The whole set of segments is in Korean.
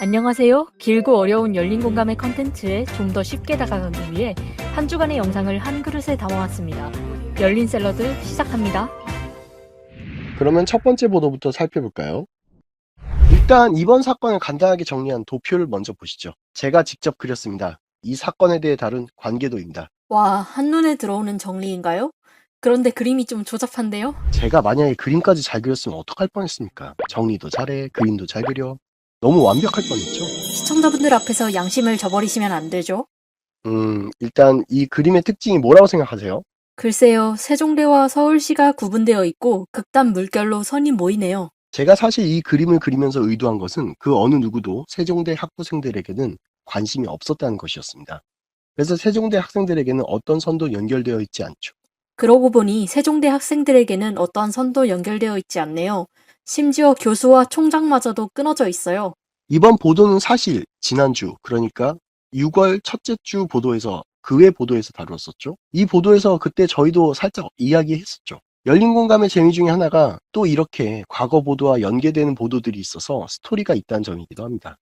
안녕하세요. 길고 어려운 열린 공감의 컨텐츠에 좀 더 쉽게 다가가기 위해 한 주간의 영상을 한 그릇에 담아왔습니다. 열린 샐러드 시작합니다. 그러면 첫 번째 보도부터 살펴볼까요? 일단 이번 사건을 간단하게 정리한 도표를 먼저 보시죠. 제가 직접 그렸습니다. 이 사건에 대해 다룬 관계도입니다. 와, 한눈에 들어오는 정리인가요? 그런데 그림이 좀 조잡한데요? 제가 만약에 그림까지 잘 그렸으면 어떡할 뻔했습니까? 정리도 잘해, 그림도 잘 그려. 너무 완벽할 뻔했죠? 시청자분들 앞에서 양심을 저버리시면 안 되죠? 일단 이 그림의 특징이 뭐라고 생각하세요? 글쎄요, 세종대와 서울시가 구분되어 있고 극단 물결로 선이 모이네요. 제가 사실 이 그림을 그리면서 의도한 것은 그 어느 누구도 세종대 학부생들에게는 관심이 없었다는 것이었습니다. 그래서 세종대 학생들에게는 어떤 선도 연결되어 있지 않죠. 그러고 보니 세종대 학생들에게는 어떠한 선도 연결되어 있지 않네요. 심지어 교수와 총장마저도 끊어져 있어요. 이번 보도는 사실 지난주, 그러니까 6월 첫째 주 보도에서 그 외 보도에서 다루었었죠. 이 보도에서 그때 저희도 살짝 이야기했었죠. 열린 공감의 재미 중에 하나가 또 이렇게 과거 보도와 연계되는 보도들이 있어서 스토리가 있다는 점이기도 합니다.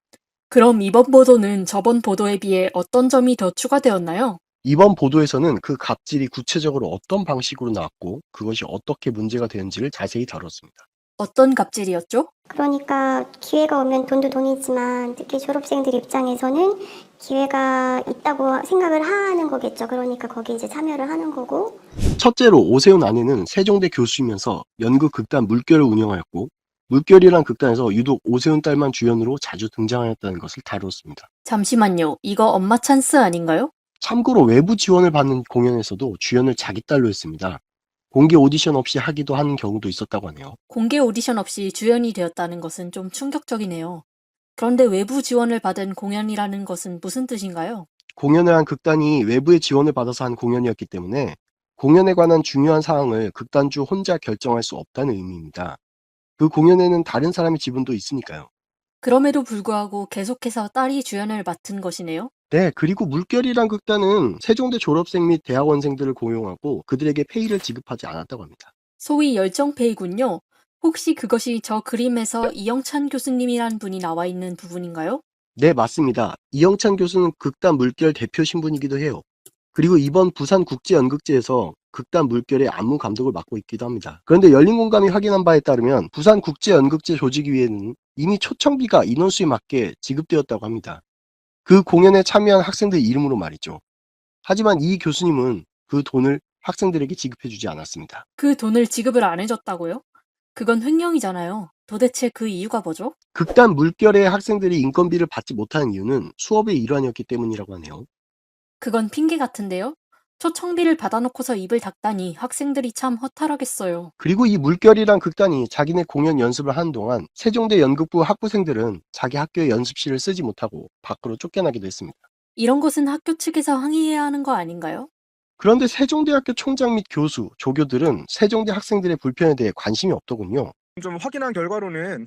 그럼 이번 보도는 저번 보도에 비해 어떤 점이 더 추가되었나요? 이번 보도에서는 그 갑질이 구체적으로 어떤 방식으로 나왔고 그것이 어떻게 문제가 되는지를 자세히 다뤘습니다. 어떤 갑질이었죠? 그러니까 기회가 오면 돈도 돈이지만 특히 졸업생들 입장에서는 기회가 있다고 생각을 하는 거겠죠. 그러니까 거기에 이제 참여를 하는 거고. 첫째로 오세훈 아내는 세종대 교수이면서 연극 극단 물결을 운영하였고 물결이란 극단에서 유독 오세훈 딸만 주연으로 자주 등장하였다는 것을 다루었습니다. 잠시만요. 이거 엄마 찬스 아닌가요? 참고로 외부 지원을 받는 공연에서도 주연을 자기 딸로 했습니다. 공개 오디션 없이 하기도 하는 경우도 있었다고 하네요. 공개 오디션 없이 주연이 되었다는 것은 좀 충격적이네요. 그런데 외부 지원을 받은 공연이라는 것은 무슨 뜻인가요? 공연을 한 극단이 외부의 지원을 받아서 한 공연이었기 때문에 공연에 관한 중요한 사항을 극단주 혼자 결정할 수 없다는 의미입니다. 그 공연에는 다른 사람의 지분도 있으니까요. 그럼에도 불구하고 계속해서 딸이 주연을 맡은 것이네요. 네, 그리고 물결이란 극단은 세종대 졸업생 및 대학원생들을 고용하고 그들에게 페이를 지급하지 않았다고 합니다. 소위 열정페이군요. 혹시 그것이 저 그림에서 이영찬 교수님이란 분이 나와 있는 부분인가요? 네, 맞습니다. 이영찬 교수는 극단 물결 대표 신분이기도 해요. 그리고 이번 부산국제연극제에서 극단 물결의 안무 감독을 맡고 있기도 합니다. 그런데 열린공감이 확인한 바에 따르면 부산국제연극제 조직위에는 이미 초청비가 인원수에 맞게 지급되었다고 합니다. 그 공연에 참여한 학생들 이름으로 말이죠. 하지만 이 교수님은 그 돈을 학생들에게 지급해주지 않았습니다. 그 돈을 지급을 안 해줬다고요? 그건 횡령이잖아요. 도대체 그 이유가 뭐죠? 극단 물결의 학생들이 인건비를 받지 못하는 이유는 수업의 일환이었기 때문이라고 하네요. 그건 핑계 같은데요? 초청비를 받아놓고서 입을 닫다니 학생들이 참 허탈하겠어요. 그리고 이 물결이란 극단이 자기네 공연 연습을 하는 동안 세종대 연극부 학부생들은 자기 학교의 연습실을 쓰지 못하고 밖으로 쫓겨나기도 했습니다. 이런 것은 학교 측에서 항의해야 하는 거 아닌가요? 그런데 세종대학교 총장 및 교수, 조교들은 세종대 학생들의 불편에 대해 관심이 없더군요. 좀 확인한 결과로는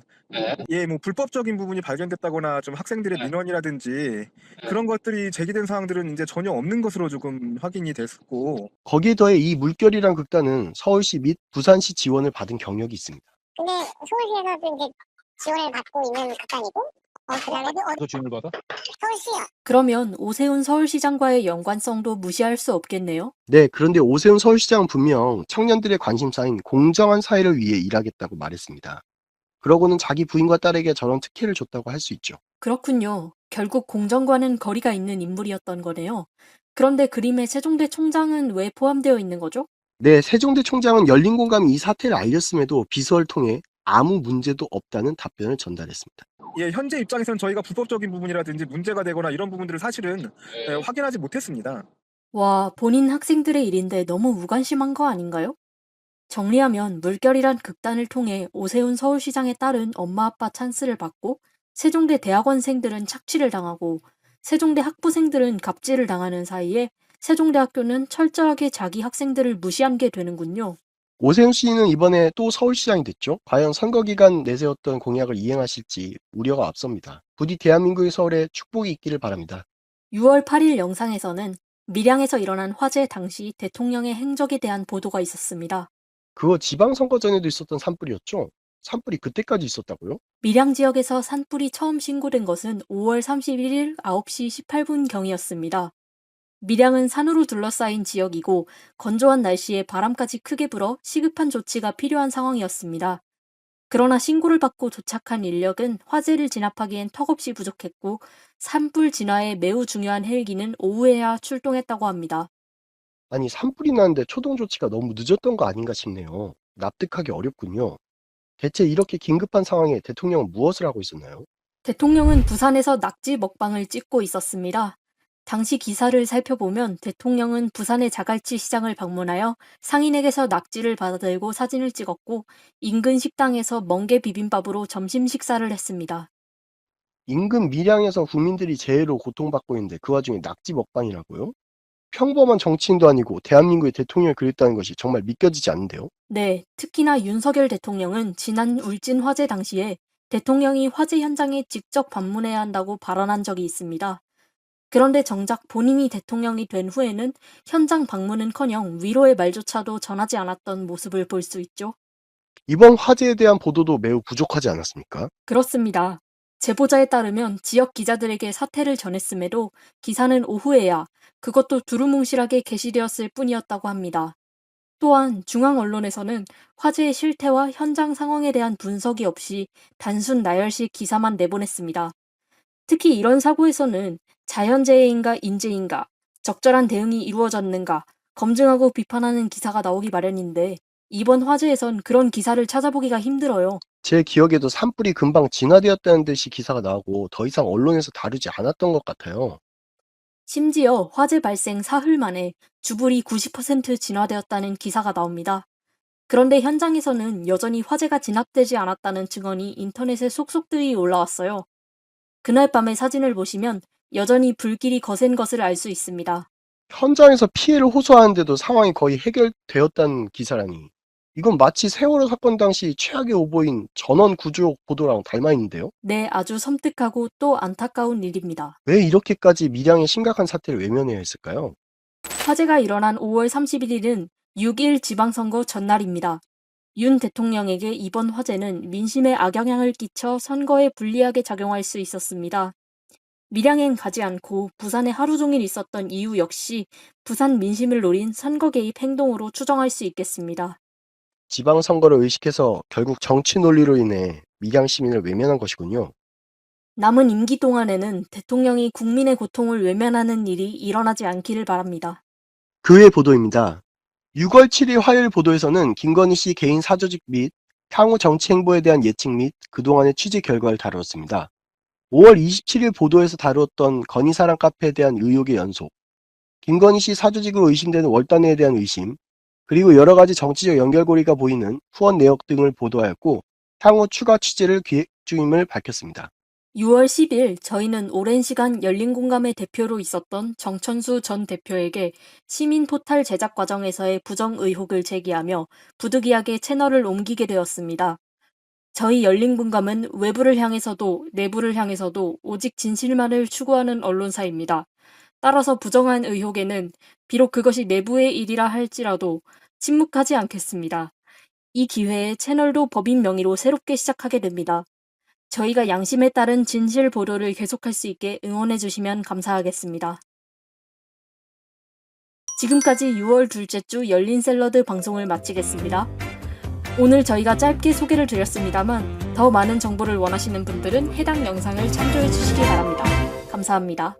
뭐 불법적인 부분이 발견됐다거나 좀 학생들의 민원이라든지 그런 것들이 제기된 사항들은 이제 전혀 없는 것으로 조금 확인이 됐고. 거기에 더해 이 물결이란 극단은 서울시 및 부산시 지원을 받은 경력이 있습니다. 근데 서울시에서도 이제 지원을 받고 있는 극단이고, 그다음에 더 지원을 받아? 서울시요. 그러면 오세훈 서울시장과의 연관성도 무시할 수 없겠네요? 네, 그런데 오세훈 서울시장은 분명 청년들의 관심사인 공정한 사회를 위해 일하겠다고 말했습니다. 그러고는 자기 부인과 딸에게 저런 특혜를 줬다고 할 수 있죠. 그렇군요. 결국 공정과는 거리가 있는 인물이었던 거네요. 그런데 그림에 세종대 총장은 왜 포함되어 있는 거죠? 네, 세종대 총장은 열린공감이 이 사태를 알렸음에도 비서를 통해 아무 문제도 없다는 답변을 전달했습니다. 현재 입장에서는 저희가 불법적인 부분이라든지 문제가 되거나 이런 부분들을 사실은 확인하지 못했습니다. 와, 본인 학생들의 일인데 너무 무관심한 거 아닌가요? 정리하면 물결이란 극단을 통해 오세훈 서울시장의 딸은 엄마 아빠 찬스를 받고 세종대 대학원생들은 착취를 당하고 세종대 학부생들은 갑질을 당하는 사이에 세종대학교는 철저하게 자기 학생들을 무시한 게 되는군요. 오세훈 씨는 이번에 또 서울시장이 됐죠. 과연 선거 기간 내세웠던 공약을 이행하실지 우려가 앞섭니다. 부디 대한민국의 서울에 축복이 있기를 바랍니다. 6월 8일 영상에서는 밀양에서 일어난 화재 당시 대통령의 행적에 대한 보도가 있었습니다. 그거 지방선거 전에도 있었던 산불이었죠. 산불이 그때까지 있었다고요? 밀양 지역에서 산불이 처음 신고된 것은 5월 31일 9시 18분 경이었습니다. 밀양은 산으로 둘러싸인 지역이고 건조한 날씨에 바람까지 크게 불어 시급한 조치가 필요한 상황이었습니다. 그러나 신고를 받고 도착한 인력은 화재를 진압하기엔 턱없이 부족했고 산불 진화에 매우 중요한 헬기는 오후에야 출동했다고 합니다. 아니, 산불이 나는데 초동 조치가 너무 늦었던 거 아닌가 싶네요. 납득하기 어렵군요. 대체 이렇게 긴급한 상황에 대통령은 무엇을 하고 있었나요? 대통령은 부산에서 낙지 먹방을 찍고 있었습니다. 당시 기사를 살펴보면 대통령은 부산의 자갈치 시장을 방문하여 상인에게서 낙지를 받아들고 사진을 찍었고 인근 식당에서 멍게 비빔밥으로 점심 식사를 했습니다. 인근 밀양에서 국민들이 재해로 고통받고 있는데 그 와중에 낙지 먹방이라고요? 평범한 정치인도 아니고 대한민국의 대통령을 그랬다는 것이 정말 믿겨지지 않는데요. 네, 특히나 윤석열 대통령은 지난 울진 화재 당시에 대통령이 화재 현장에 직접 방문해야 한다고 발언한 적이 있습니다. 그런데 정작 본인이 대통령이 된 후에는 현장 방문은커녕 위로의 말조차도 전하지 않았던 모습을 볼 수 있죠. 이번 화재에 대한 보도도 매우 부족하지 않았습니까? 그렇습니다. 제보자에 따르면 지역 기자들에게 사태를 전했음에도 기사는 오후에야 그것도 두루뭉실하게 게시되었을 뿐이었다고 합니다. 또한 중앙 언론에서는 화재의 실태와 현장 상황에 대한 분석이 없이 단순 나열식 기사만 내보냈습니다. 특히 이런 사고에서는 자연재해인가 인재인가, 적절한 대응이 이루어졌는가 검증하고 비판하는 기사가 나오기 마련인데 이번 화재에선 그런 기사를 찾아보기가 힘들어요. 제 기억에도 산불이 금방 진화되었다는 듯이 기사가 나오고 더 이상 언론에서 다루지 않았던 것 같아요. 심지어 화재 발생 사흘 만에 주불이 90% 진화되었다는 기사가 나옵니다. 그런데 현장에서는 여전히 화재가 진압되지 않았다는 증언이 인터넷에 속속들이 올라왔어요. 그날 밤의 사진을 보시면 여전히 불길이 거센 것을 알 수 있습니다. 현장에서 피해를 호소하는데도 상황이 거의 해결되었다는 기사라니. 이건 마치 세월호 사건 당시 최악의 오보인 전원 구조 보도랑 닮아 있는데요. 네, 아주 섬뜩하고 또 안타까운 일입니다. 왜 이렇게까지 밀양의 심각한 사태를 외면해야 했을까요? 화재가 일어난 5월 31일은 6.1 지방선거 전날입니다. 윤 대통령에게 이번 화재는 민심에 악영향을 끼쳐 선거에 불리하게 작용할 수 있었습니다. 밀양엔 가지 않고 부산에 하루 종일 있었던 이유 역시 부산 민심을 노린 선거 개입 행동으로 추정할 수 있겠습니다. 지방선거를 의식해서 결국 정치 논리로 인해 밀양 시민을 외면한 것이군요. 남은 임기 동안에는 대통령이 국민의 고통을 외면하는 일이 일어나지 않기를 바랍니다. 그 외 보도입니다. 6월 7일 화요일 보도에서는 김건희 씨 개인 사조직 및 향후 정치 행보에 대한 예측 및 그동안의 취재 결과를 다루었습니다. 5월 27일 보도에서 다루었던 건희사랑 카페에 대한 의혹의 연속, 김건희 씨 사조직으로 의심되는 월단회에 대한 의심, 그리고 여러 가지 정치적 연결고리가 보이는 후원 내역 등을 보도하였고 향후 추가 취재를 기획 중임을 밝혔습니다. 6월 10일 저희는 오랜 시간 열린공감의 대표로 있었던 정천수 전 대표에게 시민 포탈 제작 과정에서의 부정 의혹을 제기하며 부득이하게 채널을 옮기게 되었습니다. 저희 열린공감은 외부를 향해서도 내부를 향해서도 오직 진실만을 추구하는 언론사입니다. 따라서 부정한 의혹에는 비록 그것이 내부의 일이라 할지라도 침묵하지 않겠습니다. 이 기회에 채널도 법인 명의로 새롭게 시작하게 됩니다. 저희가 양심에 따른 진실 보도를 계속할 수 있게 응원해 주시면 감사하겠습니다. 지금까지 6월 둘째 주 열린 샐러드 방송을 마치겠습니다. 오늘 저희가 짧게 소개를 드렸습니다만 더 많은 정보를 원하시는 분들은 해당 영상을 참조해 주시기 바랍니다. 감사합니다.